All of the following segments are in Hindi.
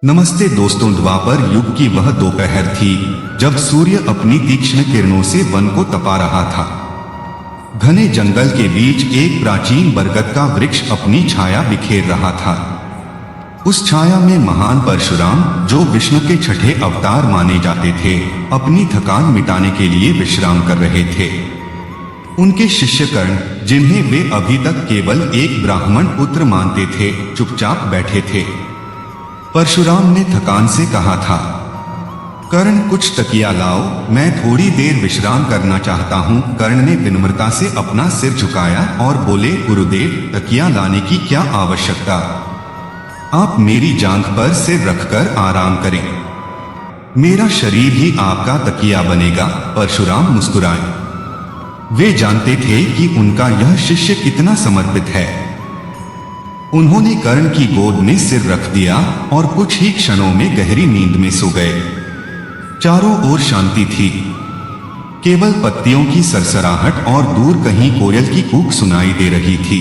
नमस्ते दोस्तों, द्वापर युग की वह दोपहर थी जब सूर्य अपनी तीक्ष्ण किरणों से वन को तपा रहा था। घने जंगल के बीच एक प्राचीन बरगद का वृक्ष अपनी छाया बिखेर रहा था। उस छाया में महान परशुराम, जो विष्णु के छठे अवतार माने जाते थे, अपनी थकान मिटाने के लिए विश्राम कर रहे थे। उनके शिष्य कर्ण, जिन्हें वे अभी तक केवल एक ब्राह्मण पुत्र मानते थे, चुपचाप बैठे थे। परशुराम ने थकान से कहा था, कर्ण कुछ तकिया लाओ, मैं थोड़ी देर विश्राम करना चाहता हूँ। कर्ण ने विनम्रता से अपना सिर झुकाया और बोले, गुरुदेव, तकिया लाने की क्या आवश्यकता, आप मेरी जांघ पर सिर रखकर आराम करें, मेरा शरीर ही आपका तकिया बनेगा। परशुराम मुस्कुराए। वे जानते थे कि उनका यह शिष्य कितना समर्पित है। उन्होंने कर्ण की गोद में सिर रख दिया और कुछ ही क्षणों में गहरी नींद में सो गए। चारों ओर शांति थी, केवल पत्तियों की सरसराहट और दूर कहीं कोयल की कूक सुनाई दे रही थी।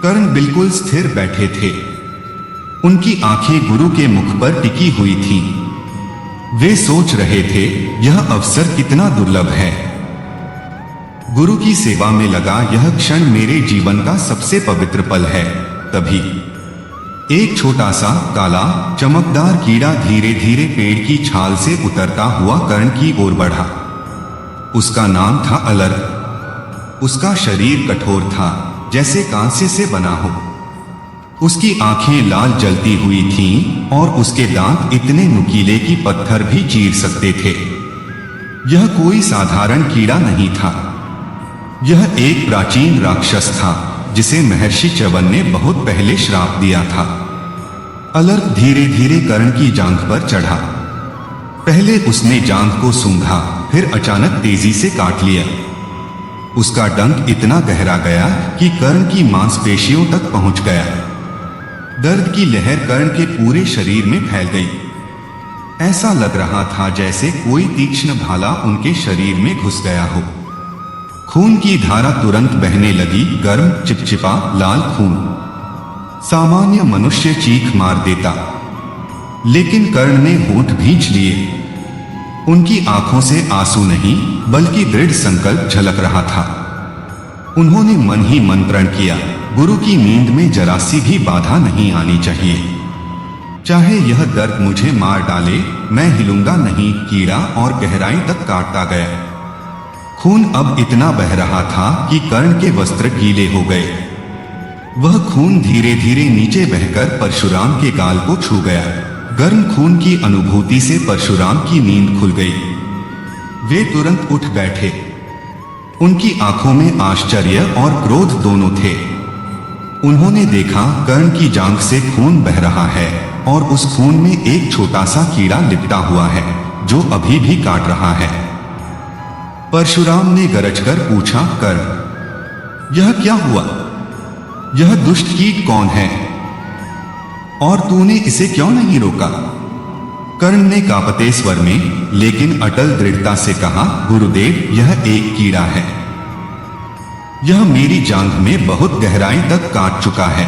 कर्ण बिल्कुल स्थिर बैठे थे, उनकी आंखें गुरु के मुख पर टिकी हुई थीं। वे सोच रहे थे, यह अवसर कितना दुर्लभ है। गुरु की सेवा में लगा यह क्षण मेरे जीवन का सबसे पवित्र पल है। तभी एक छोटा सा काला चमकदार कीड़ा धीरे धीरे पेड़ की छाल से उतरता हुआ कर्ण की ओर बढ़ा। उसका नाम था अलर्क। उसका शरीर कठोर था, जैसे कांसे से बना हो। उसकी आंखें लाल जलती हुई थीं और उसके दांत इतने नुकीले कि पत्थर भी चीर सकते थे। यह कोई साधारण कीड़ा नहीं था, यह एक प्राचीन राक्षस था जिसे महर्षि च्यवन ने बहुत पहले श्राप दिया था। अलर्क धीरे धीरे कर्ण की जांघ पर चढ़ा। पहले उसने जांघ को सूंघा, फिर अचानक तेजी से काट लिया। उसका डंक इतना गहरा गया कि कर्ण की मांसपेशियों तक पहुंच गया। दर्द की लहर कर्ण के पूरे शरीर में फैल गई। ऐसा लग रहा था जैसे कोई तीक्ष्ण भाला उनके शरीर में घुस गया हो। खून की धारा तुरंत बहने लगी, गर्म, चिपचिपा, लाल खून। सामान्य मनुष्य चीख मार देता, लेकिन कर्ण ने होंठ भींच लिए। उनकी आंखों से आंसू नहीं, बल्कि दृढ़ संकल्प झलक रहा था। उन्होंने मन ही मन प्रण किया, गुरु की नींद में जरा सी भी बाधा नहीं आनी चाहिए। चाहे यह दर्द मुझे मार डाले, मैं हिलूंगा नहीं। कीड़ा और गहराई तक काटता गया। खून अब इतना बह रहा था कि कर्ण के वस्त्र गीले हो गए। वह खून धीरे धीरे नीचे बहकर परशुराम के गाल को छू गया। गर्म खून की अनुभूति से परशुराम की नींद खुल गई। वे तुरंत उठ बैठे। उनकी आंखों में आश्चर्य और क्रोध दोनों थे। उन्होंने देखा, कर्ण की जांघ से खून बह रहा है और उस खून में एक छोटा सा कीड़ा लिपटा हुआ है, जो अभी भी काट रहा है। परशुराम ने गरजकर पूछा, कर्ण, यह क्या हुआ? यह दुष्ट कीट कौन है और तूने इसे क्यों नहीं रोका? कर्ण ने कांपते स्वर में लेकिन अटल दृढ़ता से कहा, गुरुदेव, यह एक कीड़ा है। यह मेरी जांघ में बहुत गहराई तक काट चुका है।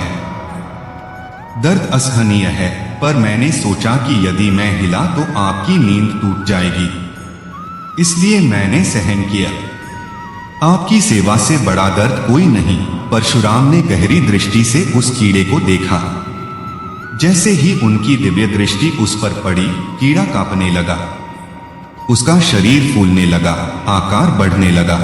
दर्द असहनीय है, पर मैंने सोचा कि यदि मैं हिला तो आपकी नींद टूट जाएगी, इसलिए मैंने सहन किया। आपकी सेवा से बड़ा दर्द कोई नहीं। परशुराम ने गहरी दृष्टि से उस कीड़े को देखा। जैसे ही उनकी दिव्य दृष्टि उस पर पड़ी, कीड़ा कांपने लगा। उसका शरीर फूलने लगा, आकार बढ़ने लगा।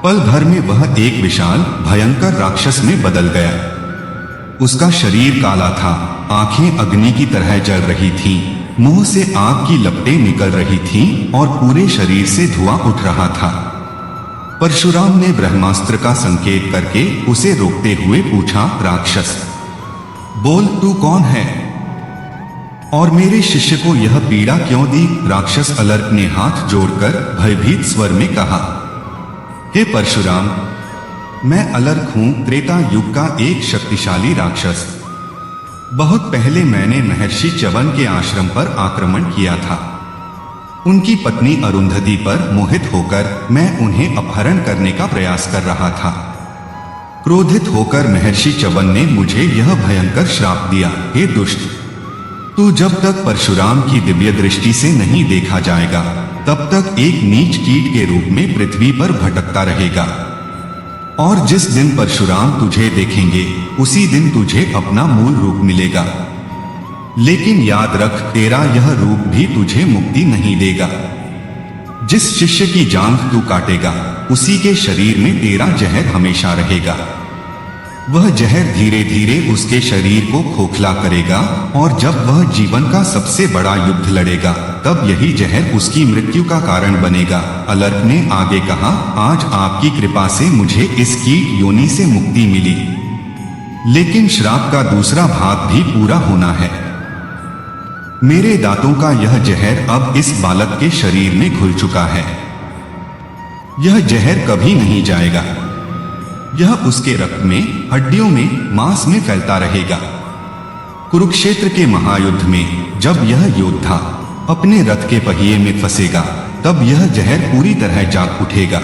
पल भर में वह एक विशाल, भयंकर राक्षस में बदल गया। उसका शरीर काला था, आंखें अग्नि की तरह जल रही थीं, मुंह से आग की लपटें निकल रही थीं और पूरे शरीर से धुआं उठ रहा था। परशुराम ने ब्रह्मास्त्र का संकेत करके उसे रोकते हुए पूछा, राक्षस, बोल, तू कौन है और मेरे शिष्य को यह पीड़ा क्यों दी? राक्षस अलर्क ने हाथ जोड़कर भयभीत स्वर में कहा, हे परशुराम, मैं अलर्क हूं, त्रेता युग का एक शक्तिशाली राक्षस। बहुत पहले मैंने महर्षि च्यवन के आश्रम पर आक्रमण किया था। उनकी पत्नी अरुंधति पर मोहित होकर मैं उन्हें अपहरण करने का प्रयास कर रहा था। क्रोधित होकर महर्षि च्यवन ने मुझे यह भयंकर श्राप दिया, हे दुष्ट, तू जब तक परशुराम की दिव्य दृष्टि से नहीं देखा जाएगा तब तक एक नीच कीट के रूप में पृथ्वी पर भटकता रहेगा। और जिस दिन परशुराम तुझे देखेंगे उसी दिन तुझे अपना मूल रूप मिलेगा। लेकिन याद रख, तेरा यह रूप भी तुझे मुक्ति नहीं देगा। जिस शिष्य की जांघ तू काटेगा उसी के शरीर में तेरा जहर हमेशा रहेगा। वह जहर धीरे धीरे उसके शरीर को खोखला करेगा और जब वह जीवन का सबसे बड़ा युद्ध लड़ेगा तब यही जहर उसकी मृत्यु का कारण बनेगा। अलर्क ने आगे कहा, आज आपकी कृपा से मुझे इस कीट योनि से मुक्ति मिली, लेकिन श्राप का दूसरा भाग भी पूरा होना है। मेरे दांतों का यह जहर अब इस बालक के शरीर में घुल चुका है। यह जहर कभी नहीं जाएगा। यह उसके रक्त में, हड्डियों में, मांस में फैलता रहेगा। कुरुक्षेत्र के महायुद्ध में जब यह योद्धा अपने रथ के पहिए में फंसेगा तब यह जहर पूरी तरह जाग उठेगा।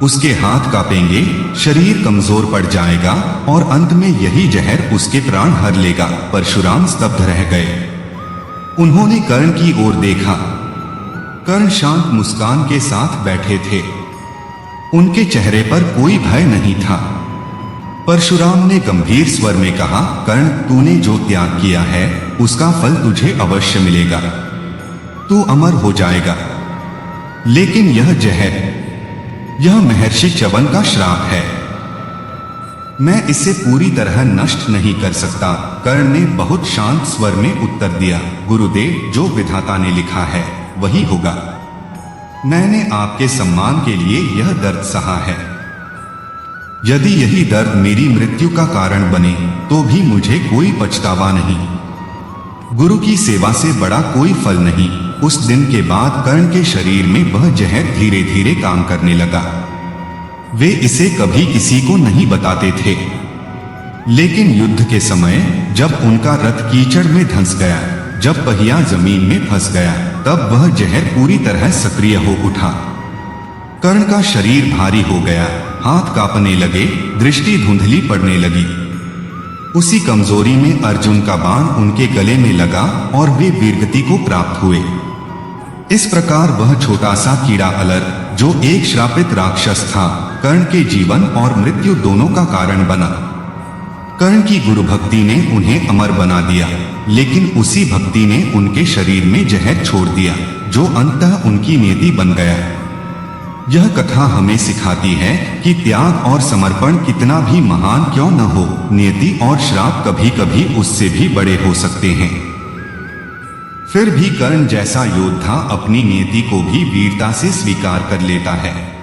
उसके हाथ कांपेंगे, शरीर कमजोर पड़ जाएगा और अंत में यही जहर उसके प्राण हर लेगा। परशुराम स्तब्ध रह गए। उन्होंने कर्ण की ओर देखा। कर्ण शांत मुस्कान के साथ बैठे थे। उनके चेहरे पर कोई भय नहीं था। परशुराम ने गंभीर स्वर में कहा, कर्ण, तूने जो त्याग किया है उसका फल तुझे अवश्य मिलेगा। तू अमर हो जाएगा। लेकिन यह जहर, यह महर्षि च्यवन का श्राप है। मैं इसे पूरी तरह नष्ट नहीं कर सकता। कर्ण ने बहुत शांत स्वर में उत्तर दिया, गुरुदेव, जो विधाता ने लिखा है वही होगा। मैंने आपके सम्मान के लिए यह दर्द सहा है। यदि यही दर्द मेरी मृत्यु का कारण बने तो भी मुझे कोई पछतावा नहीं। गुरु की सेवा से बड़ा कोई फल नहीं। उस दिन के बाद कर्ण के शरीर में वह जहर धीरे धीरे काम करने लगा। वे इसे कभी किसी को नहीं बताते थे, लेकिन युद्ध के समय जब उनका रथ कीचड़ में धंस गया, जब पहिया जमीन में फंस गया, तब वह जहर पूरी तरह सक्रिय हो उठा। कर्ण का शरीर भारी हो गया, हाथ कांपने लगे, दृष्टि धुंधली पड़ने लगी। उसी कमजोरी में अर्जुन का बाण उनके गले में लगा और वे वीरगति को प्राप्त हुए। इस प्रकार वह छोटा सा कीड़ा अलर्क, जो एक श्रापित राक्षस था, कर्ण के जीवन और मृत्यु दोनों का कारण बना। कर्ण की गुरु भक्ति ने उन्हें अमर बना दिया, लेकिन उसी भक्ति ने उनके शरीर में जहर छोड़ दिया, जो अंततः उनकी नियति बन गया। यह कथा हमें सिखाती है कि त्याग और समर्पण कितना भी महान क्यों न हो, नियति और श्राप कभी कभी उससे भी बड़े हो सकते हैं। फिर भी कर्ण जैसा योद्धा अपनी नियति को भी वीरता से स्वीकार कर लेता है।